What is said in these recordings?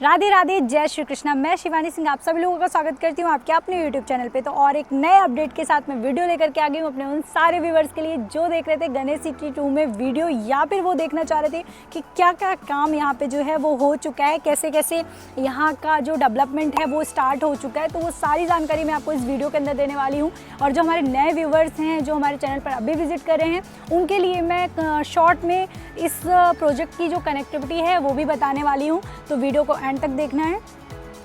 राधे राधे, जय श्री कृष्णा। मैं शिवानी सिंह आप सभी लोगों का स्वागत करती हूँ आपके अपने YouTube चैनल पे। तो और एक नए अपडेट के साथ मैं वीडियो लेकर के आ गई हूँ अपने उन सारे व्यूवर्स के लिए जो देख रहे थे गणेश सिटी 2 में वीडियो, या फिर वो देखना चाह रहे थे कि क्या क्या काम यहाँ पे जो है वो हो चुका है, कैसे कैसे यहाँ का जो डेवलपमेंट है वो स्टार्ट हो चुका है। तो वो सारी जानकारी मैं आपको इस वीडियो के अंदर देने वाली हूँ। और जो हमारे नए व्यूवर्स हैं जो हमारे चैनल पर अभी विजिट कर रहे हैं उनके लिए मैं शॉर्ट में इस प्रोजेक्ट की जो कनेक्टिविटी है वो भी बताने वाली हूँ। तो वीडियो को एंड तक देखना है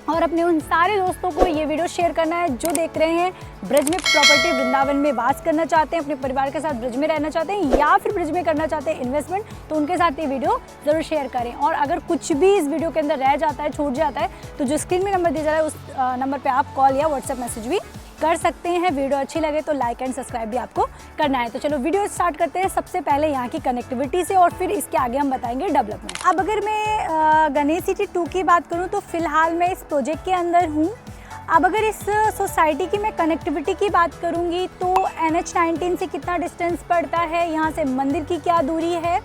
और अपने उन सारे दोस्तों को ये वीडियो शेयर करना है जो देख रहे हैं ब्रज में प्रॉपर्टी, वृंदावन में वास करना चाहते हैं, अपने परिवार के साथ ब्रज में रहना चाहते हैं या फिर ब्रज में करना चाहते हैं इन्वेस्टमेंट, तो उनके साथ ये वीडियो ज़रूर शेयर करें। और अगर कुछ भी इस वीडियो के अंदर रह जाता है, छूट जाता है, तो जो स्क्रीन में नंबर दिया जा रहा है उस नंबर पर आप कॉल या व्हाट्सएप मैसेज भी कर सकते हैं। वीडियो अच्छी लगे तो लाइक एंड सब्सक्राइब भी आपको करना है। तो चलो वीडियो स्टार्ट करते हैं सबसे पहले यहाँ की कनेक्टिविटी से और फिर इसके आगे हम बताएंगे डेवलपमेंट। अब अगर मैं गणेश सिटी 2 की बात करूँ तो फिलहाल मैं इस प्रोजेक्ट के अंदर हूँ। अब अगर इस सोसाइटी की मैं कनेक्टिविटी की बात करूँगी तो NH-19 से कितना डिस्टेंस पड़ता है, यहाँ से मंदिर की क्या दूरी है,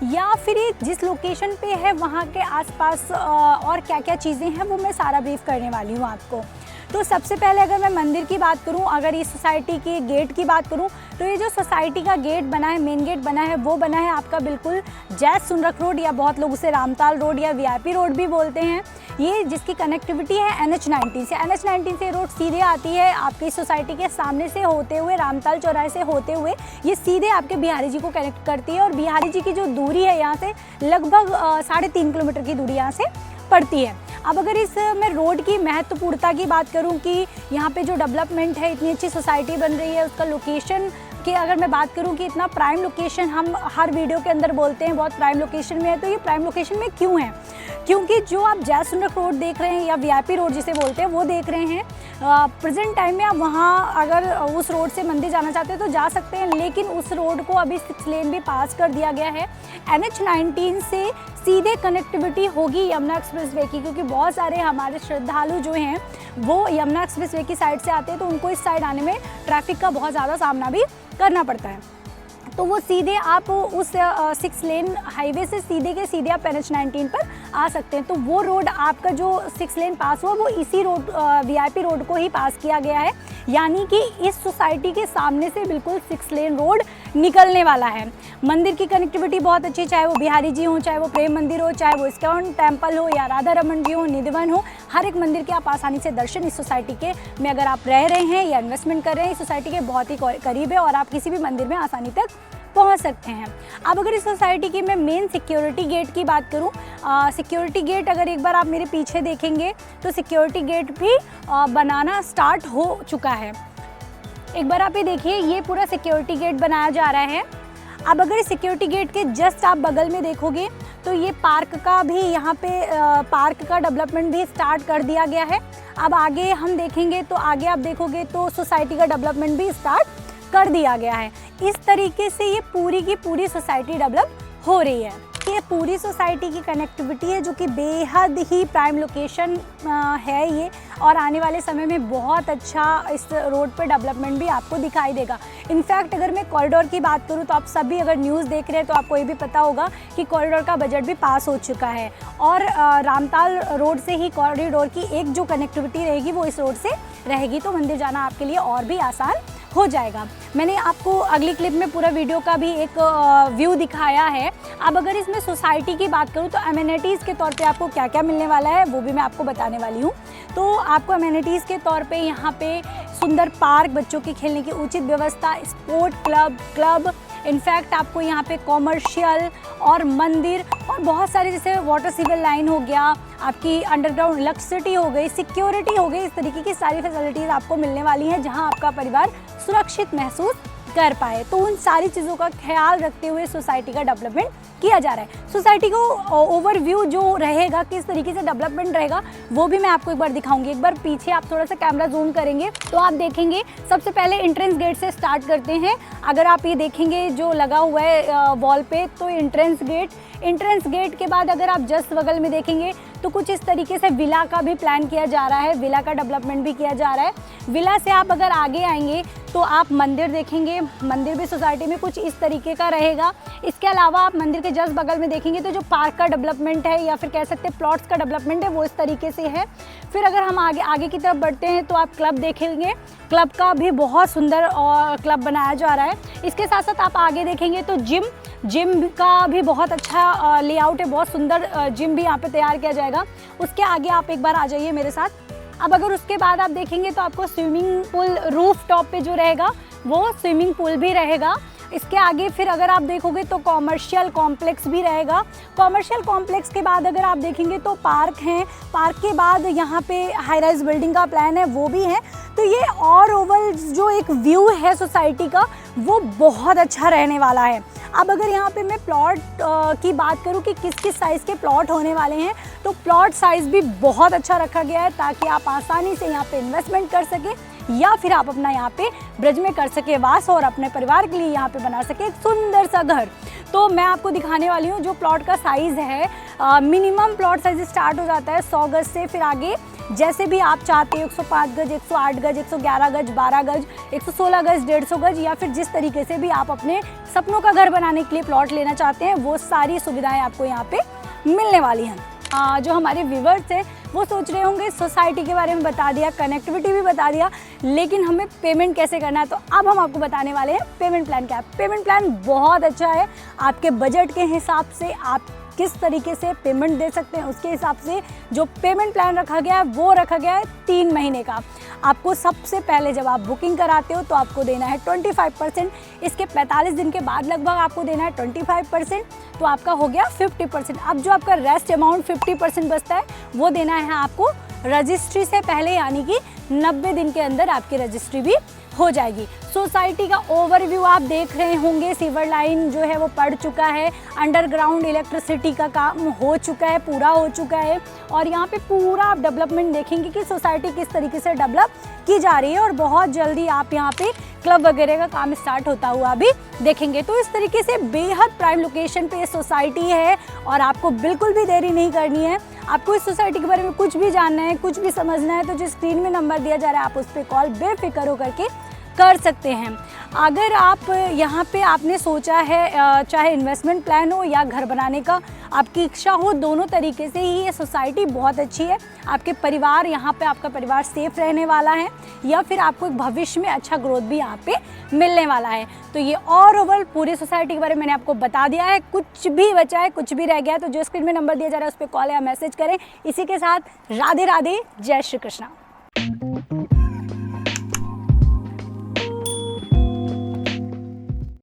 या फिर ये जिस लोकेशन पे है वहाँ के आसपास और क्या क्या चीज़ें हैं वो मैं सारा ब्रीफ करने वाली हूँ आपको। तो सबसे पहले अगर मैं मंदिर की बात करूं, अगर इस सोसाइटी के गेट की बात करूं तो ये जो सोसाइटी का गेट बना है, मेन गेट बना है, वो बना है आपका बिल्कुल जैस सुनरख रोड, या बहुत लोग उसे रामताल रोड या VIP रोड भी बोलते हैं। ये जिसकी कनेक्टिविटी है NH-19 से। NH-19 से रोड सीधे आती है आपकी सोसाइटी के सामने से होते हुए, रामताल चौराहे से होते हुए ये सीधे आपके बिहारी जी को कनेक्ट करती है। और बिहारी जी की जो दूरी है यहाँ से लगभग 3.5 किलोमीटर की दूरी यहाँ से पड़ती है। अब अगर इस मैं रोड की महत्वपूर्णता की बात करूं कि यहाँ पे जो डेवलपमेंट है, इतनी अच्छी सोसाइटी बन रही है, उसका लोकेशन की अगर मैं बात करूं कि इतना प्राइम लोकेशन हम हर वीडियो के अंदर बोलते हैं बहुत प्राइम लोकेशन में है, तो ये प्राइम लोकेशन में क्यों है? क्योंकि जो आप जैस सुनरख रोड देख रहे हैं या VIP रोड जिसे बोलते हैं वो देख रहे हैं, प्रेजेंट टाइम में आप वहाँ अगर उस रोड से मंदिर जाना चाहते हैं तो जा सकते हैं, लेकिन उस रोड को अभी 6 लेन भी पास कर दिया गया है। NH-19 से सीधे कनेक्टिविटी होगी यमुना एक्सप्रेसवे की, क्योंकि बहुत सारे हमारे श्रद्धालु जो हैं वो यमुना एक्सप्रेसवे की साइड से आते हैं, तो उनको इस साइड आने में ट्रैफिक का बहुत ज़्यादा सामना भी करना पड़ता है। तो वो सीधे आप उस 6 लेन हाईवे से सीधे के सीधे आप NH-19 पर आ सकते हैं। तो वो रोड आपका जो 6 लेन पास हुआ वो इसी रोड VIP रोड को ही पास किया गया है, यानी कि इस सोसाइटी के सामने से बिल्कुल 6 लेन रोड निकलने वाला है। मंदिर की कनेक्टिविटी बहुत अच्छी, चाहे वो बिहारी जी हो, चाहे वो प्रेम मंदिर हो, चाहे वो इस्कॉन टेम्पल हो या राधा रमन जी हो, निधिवन हो, हर एक मंदिर के आप आसानी से दर्शन इस सोसाइटी के में अगर आप रह रहे हैं या इन्वेस्टमेंट कर रहे हैं, इस सोसाइटी के बहुत ही करीब है और आप किसी भी मंदिर में आसानी तक पहुंच सकते हैं। अब अगर इस सोसाइटी की मैं मेन सिक्योरिटी गेट की बात करूं, सिक्योरिटी गेट अगर एक बार आप मेरे पीछे देखेंगे तो सिक्योरिटी गेट भी बनाना स्टार्ट हो चुका है। एक बार आप ये देखिए, ये पूरा सिक्योरिटी गेट बनाया जा रहा है। अब अगर इस सिक्योरिटी गेट के जस्ट आप बगल में देखोगे तो ये पार्क का भी यहाँ पे पार्क का डेवलपमेंट भी स्टार्ट कर दिया गया है। अब आगे हम देखेंगे तो आगे आप देखोगे तो सोसाइटी का डेवलपमेंट भी स्टार्ट कर दिया गया है। इस तरीके से ये पूरी की पूरी सोसाइटी डेवलप हो रही है। ये पूरी सोसाइटी की कनेक्टिविटी है जो कि बेहद ही प्राइम लोकेशन है ये, और आने वाले समय में बहुत अच्छा इस रोड पे डेवलपमेंट भी आपको दिखाई देगा। इनफैक्ट अगर मैं कॉरिडोर की बात करूँ तो आप सभी अगर न्यूज़ देख रहे हैं तो आपको ये भी पता होगा कि कॉरिडोर का बजट भी पास हो चुका है, और रामताल रोड से ही कॉरिडोर की एक जो कनेक्टिविटी रहेगी वो इस रोड से रहेगी, तो मंदिर जाना आपके लिए और भी आसान हो जाएगा। मैंने आपको अगली क्लिप में पूरा वीडियो का भी एक व्यू दिखाया है। अब अगर इसमें सोसाइटी की बात करूँ तो अमेनिटीज़ के तौर पे आपको क्या क्या मिलने वाला है वो भी मैं आपको बताने वाली हूँ। तो आपको अमेनिटीज़ के तौर पे यहाँ पे सुंदर पार्क, बच्चों के खेलने की उचित व्यवस्था, स्पोर्ट क्लब, इनफैक्ट आपको यहाँ पे कॉमर्शियल और मंदिर और बहुत सारे, जैसे वाटर सिविल लाइन हो गया, आपकी अंडरग्राउंड इलेक्ट्रिसिटी हो गई, सिक्योरिटी हो गई, इस तरीके की सारी फैसिलिटीज़ आपको मिलने वाली हैं जहाँ आपका परिवार सुरक्षित महसूस कर पाए। तो उन सारी चीज़ों का ख्याल रखते हुए सोसाइटी का डेवलपमेंट किया जा रहा है। सोसाइटी को ओवरव्यू जो रहेगा, किस तरीके से डेवलपमेंट रहेगा, वो भी मैं आपको एक बार दिखाऊंगी। एक बार पीछे आप थोड़ा सा कैमरा जूम करेंगे तो आप देखेंगे सबसे पहले एंट्रेंस गेट से स्टार्ट करते हैं। अगर आप ये देखेंगे जो लगा हुआ है वॉल पे, तो एंट्रेंस गेट के बाद अगर आप जस्ट बगल में देखेंगे तो कुछ इस तरीके से विला का भी प्लान किया जा रहा है, विला का डेवलपमेंट भी किया जा रहा है। विला से आप अगर आगे आएंगे तो आप मंदिर देखेंगे, मंदिर भी सोसाइटी में कुछ इस तरीके का रहेगा। इसके अलावा आप मंदिर के जस्ट बगल में देखेंगे तो जो पार्क का डेवलपमेंट है या फिर कह सकते हैं प्लॉट्स का डेवलपमेंट है वो इस तरीके से है। फिर अगर हम आगे की तरफ बढ़ते हैं तो आप क्लब देखेंगे, क्लब का भी बहुत सुंदर क्लब बनाया जा रहा है। इसके साथ साथ आप आगे देखेंगे तो जिम का भी बहुत अच्छा लेआउट है, बहुत सुंदर जिम भी यहाँ पे तैयार किया जाएगा। उसके आगे आप एक बार आ जाइए मेरे साथ। अब अगर उसके बाद आप देखेंगे तो आपको स्विमिंग पूल रूफ टॉप पे जो रहेगा वो स्विमिंग पूल भी रहेगा। इसके आगे फिर अगर आप देखोगे तो कॉमर्शियल कॉम्प्लेक्स भी रहेगा। कॉमर्शियल कॉम्प्लेक्स के बाद अगर आप देखेंगे तो पार्क हैं, पार्क के बाद यहाँ पे हाई राइज बिल्डिंग का प्लान है वो भी है। तो ये और ओवरऑल जो एक व्यू है सोसाइटी का वो बहुत अच्छा रहने वाला है। अब अगर यहाँ पे मैं प्लॉट की बात करूँ कि किस किस साइज़ के प्लॉट होने वाले हैं, तो प्लॉट साइज़ भी बहुत अच्छा रखा गया है ताकि आप आसानी से यहाँ पे इन्वेस्टमेंट कर सकें या फिर आप अपना यहाँ पे ब्रज में कर सके वास और अपने परिवार के लिए यहाँ पे बना सके एक सुंदर सा घर। तो मैं आपको दिखाने वाली हूँ जो प्लॉट का साइज़ है। मिनिमम प्लॉट साइज़ स्टार्ट हो जाता है 100 गज से, फिर आगे जैसे भी आप चाहते हो 105 गज, 108 गज, 111 गज, 12 गज, 116 गज, 150 गज या फिर जिस तरीके से भी आप अपने सपनों का घर बनाने के लिए प्लॉट लेना चाहते हैं वो सारी सुविधाएं आपको यहाँ पे मिलने वाली हैं। जो हमारे व्यूवर्स हैं वो सोच रहे होंगे सोसाइटी के बारे में बता दिया, कनेक्टिविटी भी बता दिया, लेकिन हमें पेमेंट कैसे करना है, तो अब हम आपको बताने वाले हैं पेमेंट प्लान क्या है। पेमेंट प्लान बहुत अच्छा है, आपके बजट के हिसाब से आप किस तरीके से पेमेंट दे सकते हैं उसके हिसाब से जो पेमेंट प्लान रखा गया है वो रखा गया है 3 महीने का। आपको सबसे पहले जब आप बुकिंग कराते हो तो आपको देना है 25%, इसके 45 दिन के बाद लगभग आपको देना है 25%, तो आपका हो गया 50%। अब जो आपका रेस्ट अमाउंट 50% बचता है वो देना है आपको रजिस्ट्री से पहले, यानी कि 90 दिन के अंदर आपकी रजिस्ट्री भी हो जाएगी। सोसाइटी का ओवरव्यू आप देख रहे होंगे, सीवर लाइन जो है वो पड़ चुका है, अंडरग्राउंड इलेक्ट्रिसिटी का काम हो चुका है, पूरा हो चुका है, और यहाँ पे पूरा आप डेवलपमेंट देखेंगे कि सोसाइटी किस तरीके से डेवलप की जा रही है और बहुत जल्दी आप यहाँ पे क्लब वगैरह का काम स्टार्ट होता हुआ भी देखेंगे। तो इस तरीके से बेहद प्राइम लोकेशन पे सोसाइटी है और आपको बिल्कुल भी देरी नहीं करनी है। आपको इस सोसाइटी के बारे में कुछ भी जानना है, कुछ भी समझना है, तो जो स्क्रीन में नंबर दिया जा रहा है आप उस पर कॉल बेफिक्र होकर के कर सकते हैं। अगर आप यहाँ पे आपने सोचा है चाहे इन्वेस्टमेंट प्लान हो या घर बनाने का आपकी इच्छा हो, दोनों तरीके से ही ये सोसाइटी बहुत अच्छी है। आपके परिवार यहाँ पे आपका परिवार सेफ रहने वाला है या फिर आपको एक भविष्य में अच्छा ग्रोथ भी यहाँ पे मिलने वाला है। तो ये ओवरऑल पूरी सोसाइटी के बारे में मैंने आपको बता दिया है। कुछ भी बचा है, कुछ भी रह गया है तो जो स्क्रीन में नंबर दिया जा रहा है उस पर कॉल या मैसेज करें। इसी के साथ राधे राधे, जय श्री कृष्णा।